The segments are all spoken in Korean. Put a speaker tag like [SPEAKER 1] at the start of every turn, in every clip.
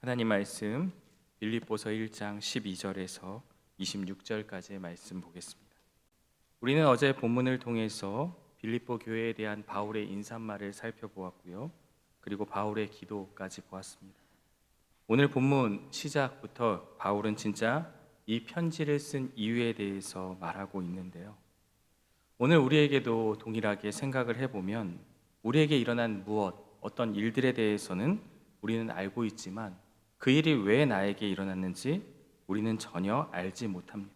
[SPEAKER 1] 하나님 말씀 빌립보서 1장 12절에서 26절까지의 말씀 보겠습니다. 우리는 어제 본문을 통해서 빌립보 교회에 대한 바울의 인사말을 살펴보았고요. 그리고 바울의 기도까지 보았습니다. 오늘 본문 시작부터 바울은 진짜 이 편지를 쓴 이유에 대해서 말하고 있는데요. 오늘 우리에게도 동일하게 생각을 해보면 우리에게 일어난 어떤 일들에 대해서는 우리는 알고 있지만 그 일이 왜 나에게 일어났는지 우리는 전혀 알지 못합니다.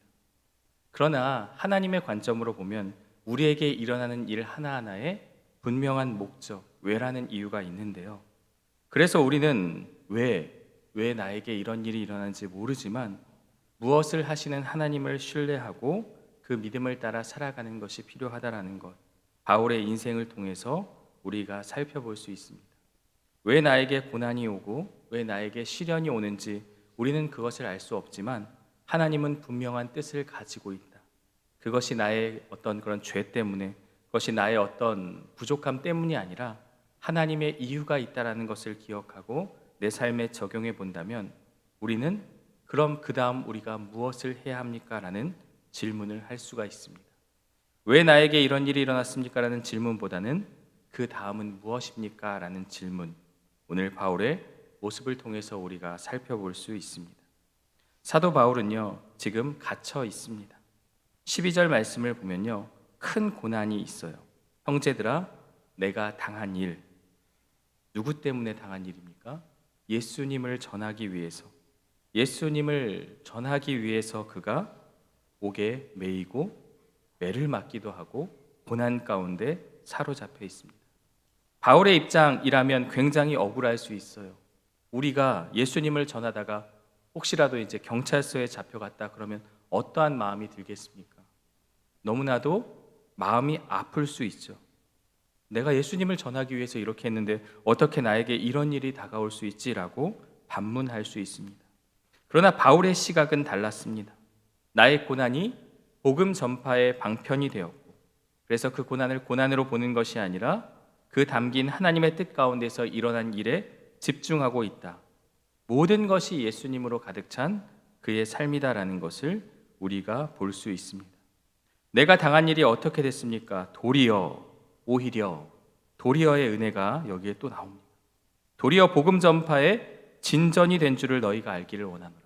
[SPEAKER 1] 그러나 하나님의 관점으로 보면 우리에게 일어나는 일 하나하나에 분명한 목적, 왜라는 이유가 있는데요. 그래서 우리는 왜 나에게 이런 일이 일어나는지 모르지만 무엇을 하시는 하나님을 신뢰하고 그 믿음을 따라 살아가는 것이 필요하다라는 것, 바울의 인생을 통해서 우리가 살펴볼 수 있습니다. 왜 나에게 고난이 오고 왜 나에게 시련이 오는지 우리는 그것을 알 수 없지만 하나님은 분명한 뜻을 가지고 있다. 그것이 나의 어떤 그런 죄 때문에, 그것이 나의 어떤 부족함 때문이 아니라 하나님의 이유가 있다라는 것을 기억하고 내 삶에 적용해 본다면 우리는 그럼 그 다음 우리가 무엇을 해야 합니까? 라는 질문을 할 수가 있습니다. 왜 나에게 이런 일이 일어났습니까? 라는 질문보다는 그 다음은 무엇입니까? 라는 질문, 오늘 바울의 모습을 통해서 우리가 살펴볼 수 있습니다. 사도 바울은요, 지금 갇혀 있습니다. 12절 말씀을 보면요, 큰 고난이 있어요. 형제들아, 내가 당한 일, 누구 때문에 당한 일입니까? 예수님을 전하기 위해서 그가 옥에 매이고 매를 맞기도 하고 고난 가운데 사로잡혀 있습니다. 바울의 입장이라면 굉장히 억울할 수 있어요. 우리가 예수님을 전하다가 혹시라도 이제 경찰서에 잡혀갔다 그러면 어떠한 마음이 들겠습니까? 너무나도 마음이 아플 수 있죠. 내가 예수님을 전하기 위해서 이렇게 했는데 어떻게 나에게 이런 일이 다가올 수 있지라고 반문할 수 있습니다. 그러나 바울의 시각은 달랐습니다. 나의 고난이 복음 전파의 방편이 되었고, 그래서 그 고난을 고난으로 보는 것이 아니라 그 담긴 하나님의 뜻 가운데서 일어난 일에 집중하고 있다. 모든 것이 예수님으로 가득 찬 그의 삶이다라는 것을 우리가 볼 수 있습니다. 내가 당한 일이 어떻게 됐습니까? 오히려 도리어의 은혜가 여기에 또 나옵니다. 도리어 복음 전파의 진전이 된 줄을 너희가 알기를 원하노라.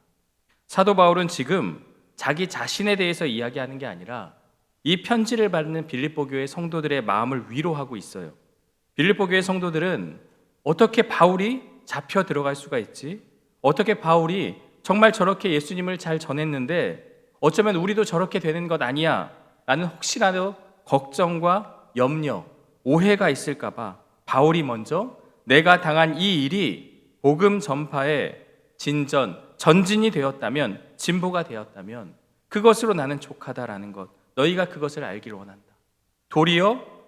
[SPEAKER 1] 사도 바울은 지금 자기 자신에 대해서 이야기하는 게 아니라 이 편지를 받는 빌립보 교회 성도들의 마음을 위로하고 있어요. 빌립보 교회 성도들은 어떻게 바울이 잡혀 들어갈 수가 있지? 어떻게 바울이 정말 저렇게 예수님을 잘 전했는데 어쩌면 우리도 저렇게 되는 것 아니야? 라는 혹시라도 걱정과 염려, 오해가 있을까 봐 바울이 먼저 내가 당한 이 일이 복음 전파의 전진이 되었다면, 진보가 되었다면 그것으로 나는 족하다라는 것, 너희가 그것을 알기를 원한다.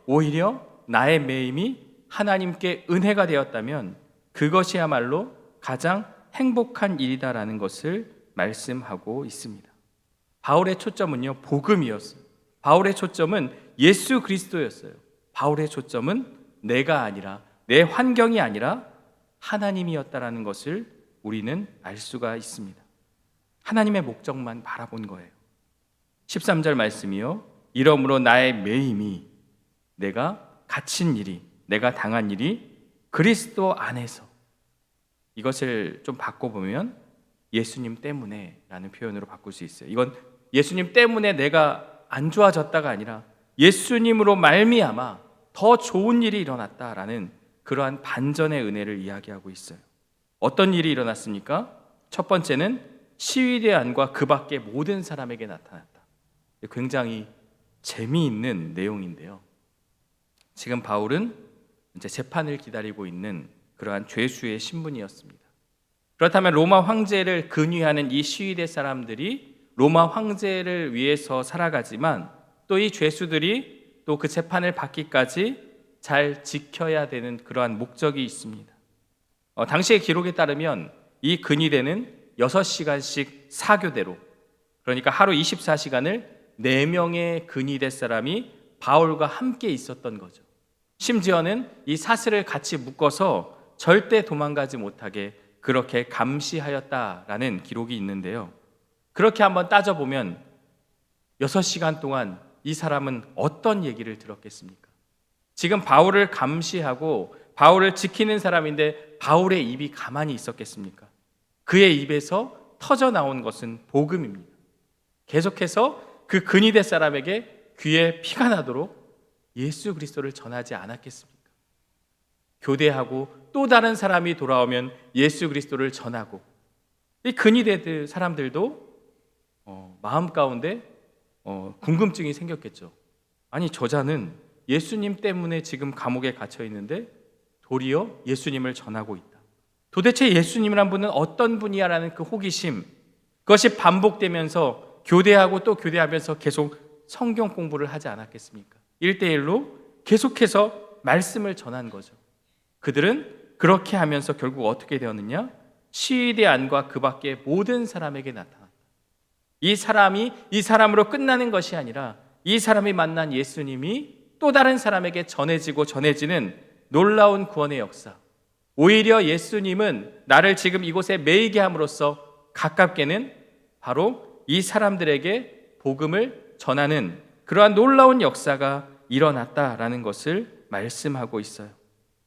[SPEAKER 1] 오히려 나의 매임이 하나님께 은혜가 되었다면 그것이야말로 가장 행복한 일이다라는 것을 말씀하고 있습니다. 바울의 초점은요, 복음이었어요. 바울의 초점은 예수 그리스도였어요. 바울의 초점은 내가 아니라, 내 환경이 아니라 하나님이었다라는 것을 우리는 알 수가 있습니다. 하나님의 목적만 바라본 거예요. 13절 말씀이요, 이러므로 나의 매임이, 내가 갇힌 일이, 내가 당한 일이 그리스도 안에서, 이것을 좀 바꿔보면 예수님 때문에 라는 표현으로 바꿀 수 있어요. 이건 예수님 때문에 내가 안 좋아졌다가 아니라 예수님으로 말미암아 더 좋은 일이 일어났다라는 그러한 반전의 은혜를 이야기하고 있어요. 어떤 일이 일어났습니까? 첫 번째는 시위대 안과 그 밖의 모든 사람에게 나타났다. 굉장히 재미있는 내용인데요. 지금 바울은 이제 재판을 기다리고 있는 그러한 죄수의 신분이었습니다. 그렇다면 로마 황제를 근위하는 이 시위대 사람들이 로마 황제를 위해서 살아가지만 또 이 죄수들이 또 그 재판을 받기까지 잘 지켜야 되는 그러한 목적이 있습니다. 당시의 기록에 따르면 이 근위대는 6시간씩 사교대로, 그러니까 하루 24시간을 4명의 근위대 사람이 바울과 함께 있었던 거죠. 심지어는 이 사슬을 같이 묶어서 절대 도망가지 못하게 그렇게 감시하였다라는 기록이 있는데요. 그렇게 한번 따져보면 6시간 동안 이 사람은 어떤 얘기를 들었겠습니까? 지금 바울을 감시하고 바울을 지키는 사람인데 바울의 입이 가만히 있었겠습니까? 그의 입에서 터져 나온 것은 복음입니다. 계속해서 그 근위대 사람에게 귀에 피가 나도록 예수 그리스도를 전하지 않았겠습니까? 교대하고 또 다른 사람이 돌아오면 예수 그리스도를 전하고, 이 근위대 사람들도 마음 가운데 궁금증이 생겼겠죠. 아니, 저자는 예수님 때문에 지금 감옥에 갇혀 있는데 도리어 예수님을 전하고 있다. 도대체 예수님이란 분은 어떤 분이야라는 그 호기심, 그것이 반복되면서 교대하고 또 교대하면서 계속 성경 공부를 하지 않았겠습니까? 1대1로 계속해서 말씀을 전한 거죠. 그들은 그렇게 하면서 결국 어떻게 되었느냐? 시위대 안과 그 밖의 모든 사람에게 나타났다. 이 사람이 이 사람으로 끝나는 것이 아니라 이 사람이 만난 예수님이 또 다른 사람에게 전해지는 놀라운 구원의 역사. 오히려 예수님은 나를 지금 이곳에 매이게 함으로써 가깝게는 바로 이 사람들에게 복음을 전하는 그러한 놀라운 역사가 일어났다라는 것을 말씀하고 있어요.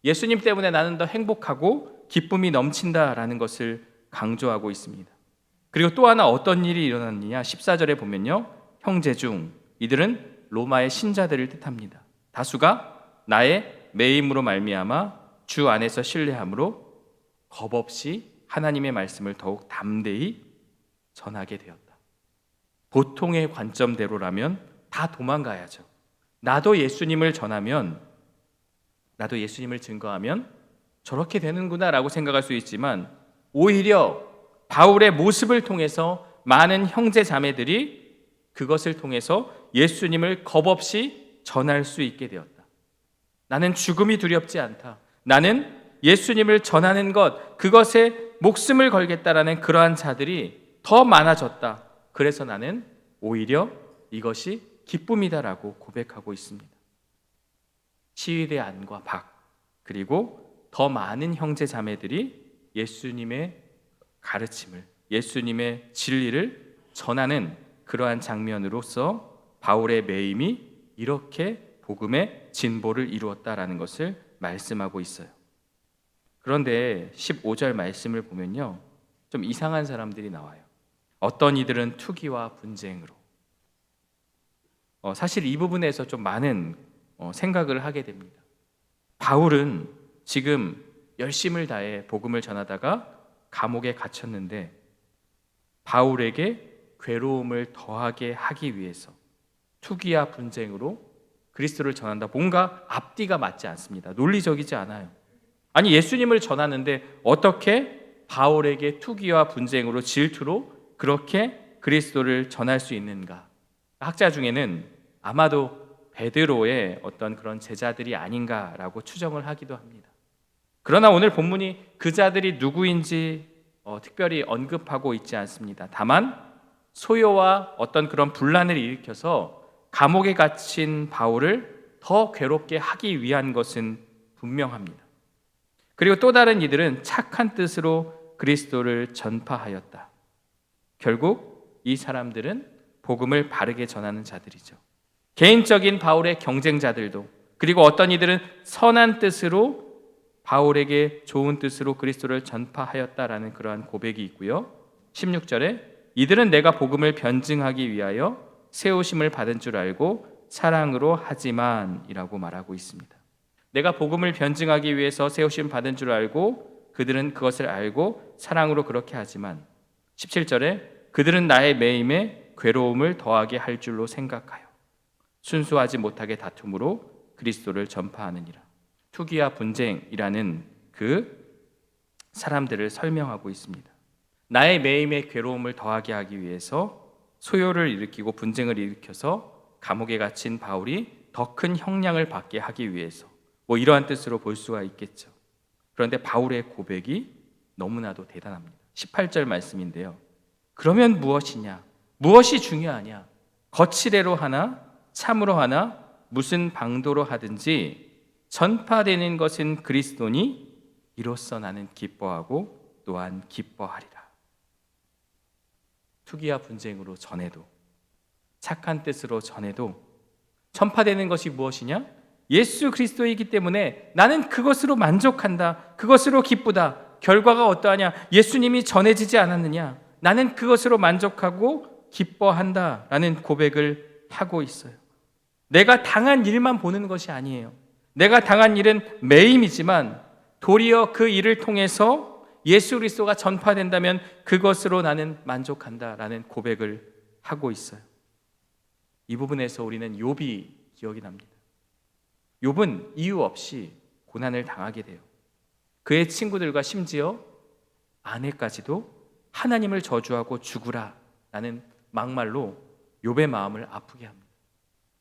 [SPEAKER 1] 예수님 때문에 나는 더 행복하고 기쁨이 넘친다라는 것을 강조하고 있습니다. 그리고 또 하나 어떤 일이 일어났느냐? 14절에 보면요, 형제 중 이들은 로마의 신자들을 뜻합니다. 다수가 나의 매임으로 말미암아 주 안에서 신뢰함으로 겁없이 하나님의 말씀을 더욱 담대히 전하게 되었다. 보통의 관점대로라면 다 도망가야죠. 나도 예수님을 전하면, 나도 예수님을 증거하면 저렇게 되는구나라고 생각할 수 있지만, 오히려 바울의 모습을 통해서 많은 형제 자매들이 그것을 통해서 예수님을 겁없이 전할 수 있게 되었다. 나는 죽음이 두렵지 않다. 나는 예수님을 전하는 것, 그것에 목숨을 걸겠다라는 그러한 자들이 더 많아졌다. 그래서 나는 오히려 이것이 기쁨이다라고 고백하고 있습니다. 시위대 안과 밖, 그리고 더 많은 형제 자매들이 예수님의 가르침을, 예수님의 진리를 전하는 그러한 장면으로서 바울의 매임이 이렇게 복음의 진보를 이루었다라는 것을 말씀하고 있어요. 그런데 15절 말씀을 보면요, 좀 이상한 사람들이 나와요. 어떤 이들은 투기와 분쟁으로. 사실 이 부분에서 좀 많은 생각을 하게 됩니다. 바울은 지금 열심을 다해 복음을 전하다가 감옥에 갇혔는데 바울에게 괴로움을 더하게 하기 위해서 투기와 분쟁으로 그리스도를 전한다. 뭔가 앞뒤가 맞지 않습니다. 논리적이지 않아요. 아니, 예수님을 전하는데 어떻게 바울에게 투기와 분쟁으로, 질투로 그렇게 그리스도를 전할 수 있는가? 학자 중에는 아마도 베드로의 어떤 그런 제자들이 아닌가라고 추정을 하기도 합니다. 그러나 오늘 본문이 그 자들이 누구인지 특별히 언급하고 있지 않습니다. 다만 소요와 어떤 그런 분란을 일으켜서 감옥에 갇힌 바울을 더 괴롭게 하기 위한 것은 분명합니다. 그리고 또 다른 이들은 착한 뜻으로 그리스도를 전파하였다. 결국 이 사람들은 복음을 바르게 전하는 자들이죠. 개인적인 바울의 경쟁자들도, 그리고 어떤 이들은 선한 뜻으로 바울에게 좋은 뜻으로 그리스도를 전파하였다라는 그러한 고백이 있고요. 16절에 이들은 내가 복음을 변증하기 위하여 세우심을 받은 줄 알고 사랑으로 하지만 이라고 말하고 있습니다. 내가 복음을 변증하기 위해서 세우심 받은 줄 알고 그들은 그것을 알고 사랑으로 그렇게 하지만, 17절에 그들은 나의 매임에 괴로움을 더하게 할 줄로 생각하여 순수하지 못하게 다툼으로 그리스도를 전파하느니라. 투기와 분쟁이라는 그 사람들을 설명하고 있습니다. 나의 매임에 괴로움을 더하게 하기 위해서 소요를 일으키고 분쟁을 일으켜서 감옥에 갇힌 바울이 더 큰 형량을 받게 하기 위해서, 이러한 뜻으로 볼 수가 있겠죠. 그런데 바울의 고백이 너무나도 대단합니다. 18절 말씀인데요. 그러면 무엇이냐? 무엇이 중요하냐? 거칠애로 하나 참으로 하나 무슨 방도로 하든지 전파되는 것은 그리스도니 이로써 나는 기뻐하고 또한 기뻐하리라. 투기와 분쟁으로 전해도, 착한 뜻으로 전해도 전파되는 것이 무엇이냐? 예수 그리스도이기 때문에 나는 그것으로 만족한다, 그것으로 기쁘다. 결과가 어떠하냐? 예수님이 전해지지 않았느냐? 나는 그것으로 만족하고 기뻐한다 라는 고백을 하고 있어요. 내가 당한 일만 보는 것이 아니에요. 내가 당한 일은 매임이지만 도리어 그 일을 통해서 예수 그리스도가 전파된다면 그것으로 나는 만족한다라는 고백을 하고 있어요. 이 부분에서 우리는 욥이 기억이 납니다. 욥은 이유 없이 고난을 당하게 돼요. 그의 친구들과 심지어 아내까지도 하나님을 저주하고 죽으라 라는 막말로 욥의 마음을 아프게 합니다.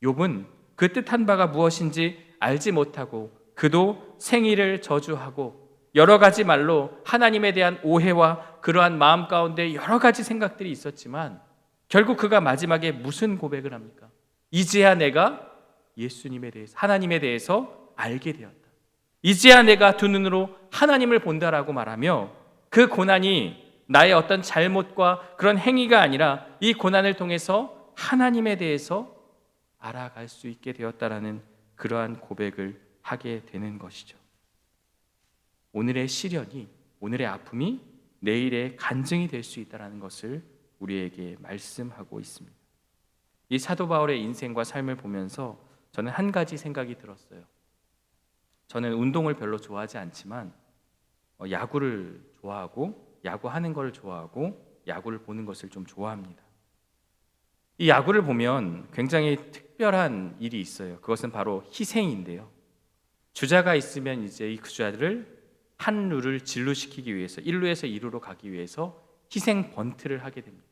[SPEAKER 1] 욥은 그 뜻한 바가 무엇인지 알지 못하고 그도 생일을 저주하고 여러 가지 말로 하나님에 대한 오해와 그러한 마음 가운데 여러 가지 생각들이 있었지만 결국 그가 마지막에 무슨 고백을 합니까? 이제야 내가 예수님에 대해서, 하나님에 대해서 알게 되었다. 이제야 내가 두 눈으로 하나님을 본다라고 말하며 그 고난이 나의 어떤 잘못과 그런 행위가 아니라 이 고난을 통해서 하나님에 대해서 알아갈 수 있게 되었다라는 그러한 고백을 하게 되는 것이죠. 오늘의 시련이, 오늘의 아픔이 내일의 간증이 될 수 있다는 것을 우리에게 말씀하고 있습니다. 이 사도 바울의 인생과 삶을 보면서 저는 한 가지 생각이 들었어요. 저는 운동을 별로 좋아하지 않지만 야구를 좋아하고 야구하는 걸 좋아하고 야구를 보는 것을 좀 좋아합니다. 이 야구를 보면 굉장히 특별한 일이 있어요. 그것은 바로 희생인데요. 주자가 있으면 이제 이 주자를 한 루를 진루시키기 위해서 1루에서 2루로 가기 위해서 희생 번트를 하게 됩니다.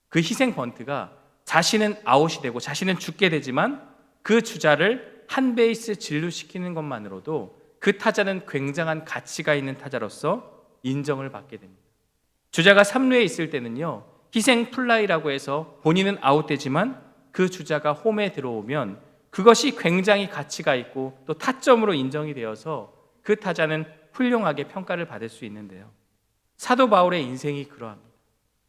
[SPEAKER 1] 그 희생 번트가 자신은 아웃이 되고 자신은 죽게 되지만 그 주자를 한 베이스 진루시키는 것만으로도 그 타자는 굉장한 가치가 있는 타자로서 인정을 받게 됩니다. 주자가 3루에 있을 때는요, 희생 플라이라고 해서 본인은 아웃되지만 그 주자가 홈에 들어오면 그것이 굉장히 가치가 있고 또 타점으로 인정이 되어서 그 타자는 훌륭하게 평가를 받을 수 있는데요. 사도 바울의 인생이 그러합니다.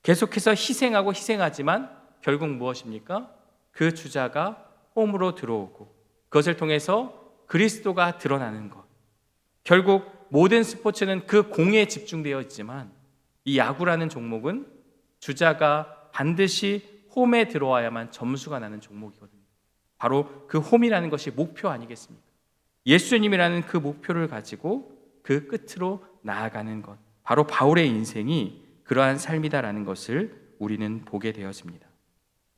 [SPEAKER 1] 계속해서 희생하고 희생하지만 결국 무엇입니까? 그 주자가 홈으로 들어오고 그것을 통해서 그리스도가 드러나는 것. 결국 모든 스포츠는 그 공에 집중되어 있지만 이 야구라는 종목은 주자가 반드시 홈에 들어와야만 점수가 나는 종목이거든요. 바로 그 홈이라는 것이 목표 아니겠습니까? 예수님이라는 그 목표를 가지고 그 끝으로 나아가는 것. 바로 바울의 인생이 그러한 삶이다라는 것을 우리는 보게 되어집니다.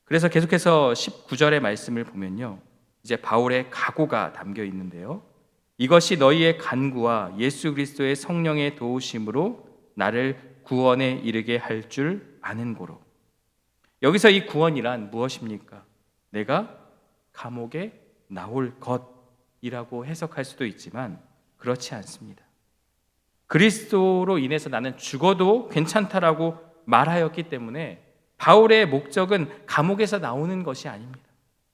[SPEAKER 1] 그래서 계속해서 19절의 말씀을 보면요, 이제 바울의 각오가 담겨 있는데요. 이것이 너희의 간구와 예수 그리스도의 성령의 도우심으로 나를 구원에 이르게 할 줄 아는 고로. 여기서 이 구원이란 무엇입니까? 내가 감옥에 나올 것이라고 해석할 수도 있지만 그렇지 않습니다. 그리스도로 인해서 나는 죽어도 괜찮다라고 말하였기 때문에 바울의 목적은 감옥에서 나오는 것이 아닙니다.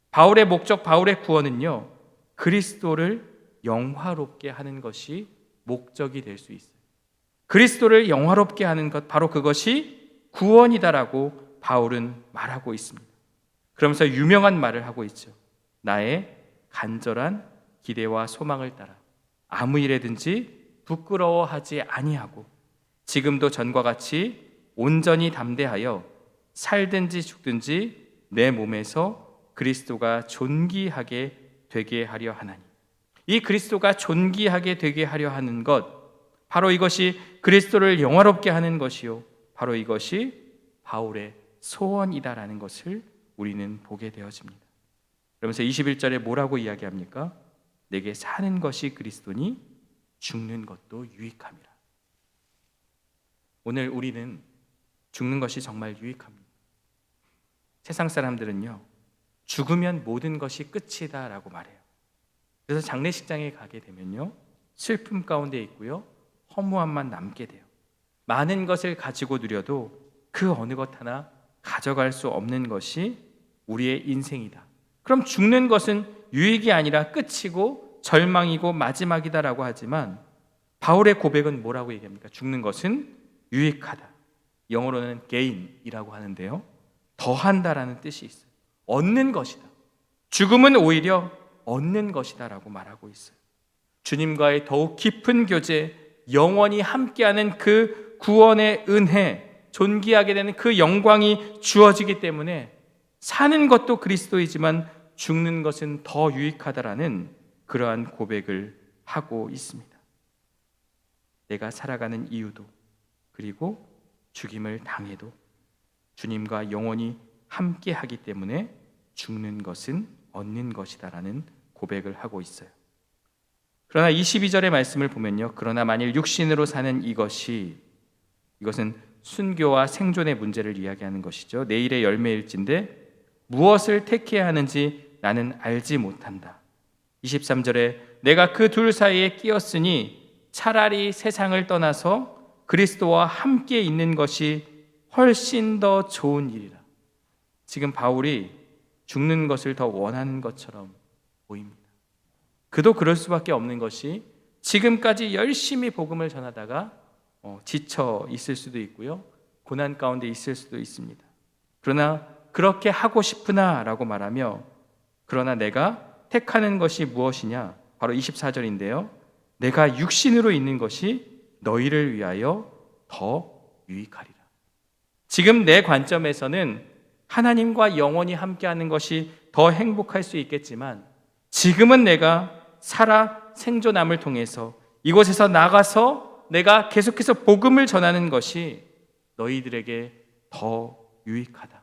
[SPEAKER 1] 바울의 목적, 바울의 구원은요, 그리스도를 영화롭게 하는 것이 목적이 될 수 있어요. 그리스도를 영화롭게 하는 것, 바로 그것이 구원이다라고 바울은 말하고 있습니다. 그러면서 유명한 말을 하고 있죠. 나의 간절한 기대와 소망을 따라 아무 일에든지 부끄러워하지 아니하고 지금도 전과 같이 온전히 담대하여 살든지 죽든지 내 몸에서 그리스도가 존귀하게 되게 하려 하나니. 이 그리스도가 존귀하게 되게 하려 하는 것, 바로 이것이 그리스도를 영화롭게 하는 것이요, 바로 이것이 바울의 소원이다라는 것을 우리는 보게 되어집니다. 그러면서 21절에 뭐라고 이야기합니까? 내게 사는 것이 그리스도니 죽는 것도 유익함이라. 오늘 우리는 죽는 것이 정말 유익합니다. 세상 사람들은요, 죽으면 모든 것이 끝이다라고 말해요. 그래서 장례식장에 가게 되면요, 슬픔 가운데 있고요, 허무함만 남게 돼요. 많은 것을 가지고 누려도 그 어느 것 하나 가져갈 수 없는 것이 우리의 인생이다. 그럼 죽는 것은 유익이 아니라 끝이고 절망이고 마지막이다라고 하지만 바울의 고백은 뭐라고 얘기합니까? 죽는 것은 유익하다. 영어로는 gain이라고 하는데요. 더한다라는 뜻이 있어요. 얻는 것이다. 죽음은 오히려 얻는 것이다 라고 말하고 있어요. 주님과의 더욱 깊은 교제, 영원히 함께하는 그 구원의 은혜, 존귀하게 되는 그 영광이 주어지기 때문에 사는 것도 그리스도이지만 죽는 것은 더 유익하다라는 그러한 고백을 하고 있습니다. 내가 살아가는 이유도, 그리고 죽임을 당해도 주님과 영원히 함께하기 때문에 죽는 것은 얻는 것이다라는 고백을 하고 있어요. 그러나 22절의 말씀을 보면요, 그러나 만일 육신으로 사는 이것은 순교와 생존의 문제를 이야기하는 것이죠. 내일의 열매일진데 무엇을 택해야 하는지 나는 알지 못한다. 23절에 내가 그 둘 사이에 끼었으니 차라리 세상을 떠나서 그리스도와 함께 있는 것이 훨씬 더 좋은 일이라. 지금 바울이 죽는 것을 더 원하는 것처럼 보입니다. 그도 그럴 수밖에 없는 것이 지금까지 열심히 복음을 전하다가 지쳐 있을 수도 있고요, 고난 가운데 있을 수도 있습니다. 그러나 그렇게 하고 싶으나 라고 말하며, 그러나 내가 택하는 것이 무엇이냐, 바로 24절인데요 내가 육신으로 있는 것이 너희를 위하여 더 유익하리라. 지금 내 관점에서는 하나님과 영원히 함께하는 것이 더 행복할 수 있겠지만, 지금은 내가 살아 생존함을 통해서 이곳에서 나가서 내가 계속해서 복음을 전하는 것이 너희들에게 더 유익하다.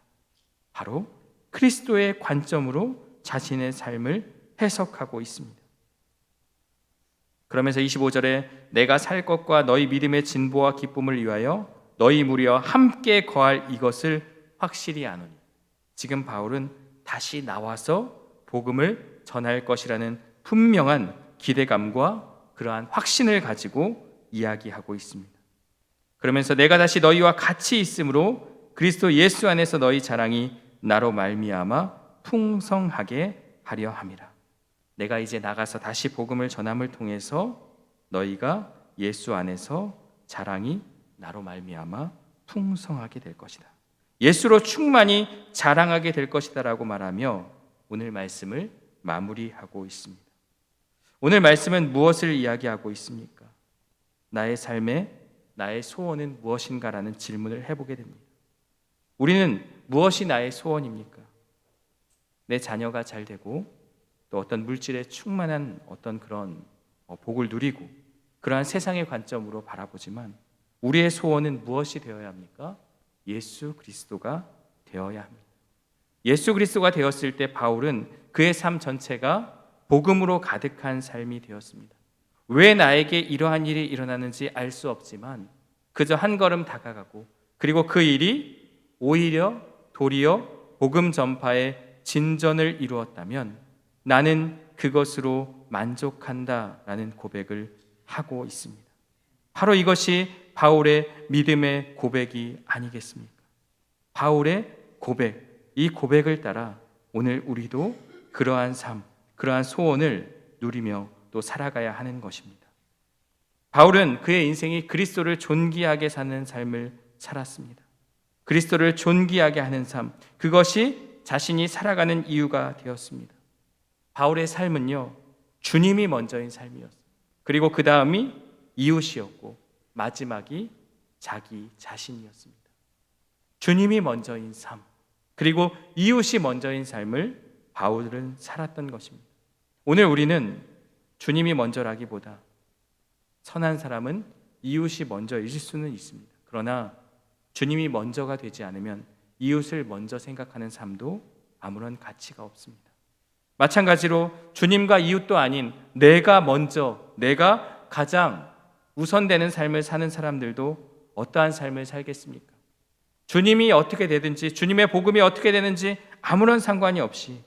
[SPEAKER 1] 바로 그리스도의 관점으로 자신의 삶을 해석하고 있습니다. 그러면서 25절에 내가 살 것과 너희 믿음의 진보와 기쁨을 위하여 너희 무리와 함께 거할 이것을 확실히 아노니. 지금 바울은 다시 나와서 복음을 전할 것이라는 분명한 기대감과 그러한 확신을 가지고 이야기하고 있습니다. 그러면서 내가 다시 너희와 같이 있으므로 그리스도 예수 안에서 너희 자랑이 나로 말미암아 풍성하게 하려 함이라. 내가 이제 나가서 다시 복음을 전함을 통해서 너희가 예수 안에서 자랑이 나로 말미암아 풍성하게 될 것이다. 예수로 충만히 자랑하게 될 것이다 라고 말하며 오늘 말씀을 마무리하고 있습니다. 오늘 말씀은 무엇을 이야기하고 있습니까? 나의 삶에 나의 소원은 무엇인가라는 질문을 해보게 됩니다. 우리는 무엇이 나의 소원입니까? 내 자녀가 잘 되고 또 어떤 물질에 충만한 어떤 그런 복을 누리고 그러한 세상의 관점으로 바라보지만 우리의 소원은 무엇이 되어야 합니까? 예수 그리스도가 되어야 합니다. 예수 그리스도가 되었을 때 바울은 그의 삶 전체가 복음으로 가득한 삶이 되었습니다. 왜 나에게 이러한 일이 일어나는지 알 수 없지만 그저 한 걸음 다가가고, 그리고 그 일이 오히려 도리어 복음 전파의 진전을 이루었다면 나는 그것으로 만족한다라는 고백을 하고 있습니다. 바로 이것이 바울의 믿음의 고백이 아니겠습니까? 바울의 고백, 이 고백을 따라 오늘 우리도 그러한 삶, 그러한 소원을 누리며 또 살아가야 하는 것입니다. 바울은 그의 인생이 그리스도를 존귀하게 사는 삶을 살았습니다. 그리스도를 존귀하게 하는 삶, 그것이 자신이 살아가는 이유가 되었습니다. 바울의 삶은요, 주님이 먼저인 삶이었어요. 그리고 그 다음이 이웃이었고 마지막이 자기 자신이었습니다. 주님이 먼저인 삶, 그리고 이웃이 먼저인 삶을 바울은 살았던 것입니다. 오늘 우리는 주님이 먼저라기보다 선한 사람은 이웃이 먼저일 수는 있습니다. 그러나 주님이 먼저가 되지 않으면 이웃을 먼저 생각하는 삶도 아무런 가치가 없습니다. 마찬가지로 주님과 이웃도 아닌 내가 먼저, 내가 가장 우선되는 삶을 사는 사람들도 어떠한 삶을 살겠습니까? 주님이 어떻게 되든지, 주님의 복음이 어떻게 되는지 아무런 상관이 없이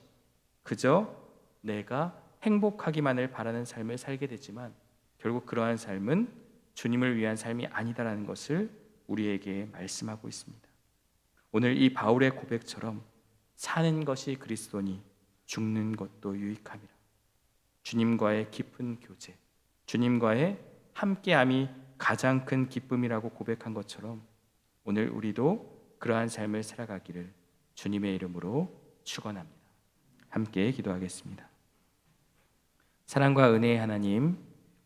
[SPEAKER 1] 그저 내가 행복하기만을 바라는 삶을 살게 되지만 결국 그러한 삶은 주님을 위한 삶이 아니다라는 것을 우리에게 말씀하고 있습니다. 오늘 이 바울의 고백처럼 사는 것이 그리스도니 죽는 것도 유익함이라. 주님과의 깊은 교제, 주님과의 함께함이 가장 큰 기쁨이라고 고백한 것처럼 오늘 우리도 그러한 삶을 살아가기를 주님의 이름으로 축원합니다. 함께 기도하겠습니다. 사랑과 은혜의 하나님,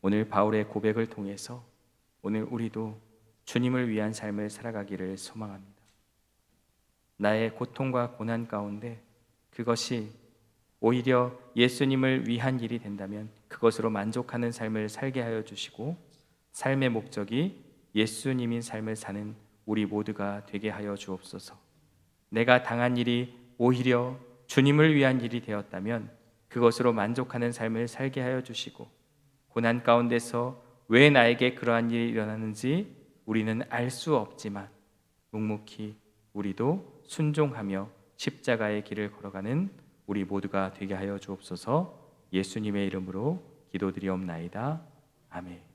[SPEAKER 1] 오늘 바울의 고백을 통해서 오늘 우리도 주님을 위한 삶을 살아가기를 소망합니다. 나의 고통과 고난 가운데 그것이 오히려 예수님을 위한 일이 된다면 그것으로 만족하는 삶을 살게 하여 주시고 삶의 목적이 예수님인 삶을 사는 우리 모두가 되게 하여 주옵소서. 내가 당한 일이 오히려 주님을 위한 일이 되었다면 그것으로 만족하는 삶을 살게 하여 주시고 고난 가운데서 왜 나에게 그러한 일이 일어나는지 우리는 알 수 없지만 묵묵히 우리도 순종하며 십자가의 길을 걸어가는 우리 모두가 되게 하여 주옵소서. 예수님의 이름으로 기도드리옵나이다. 아멘.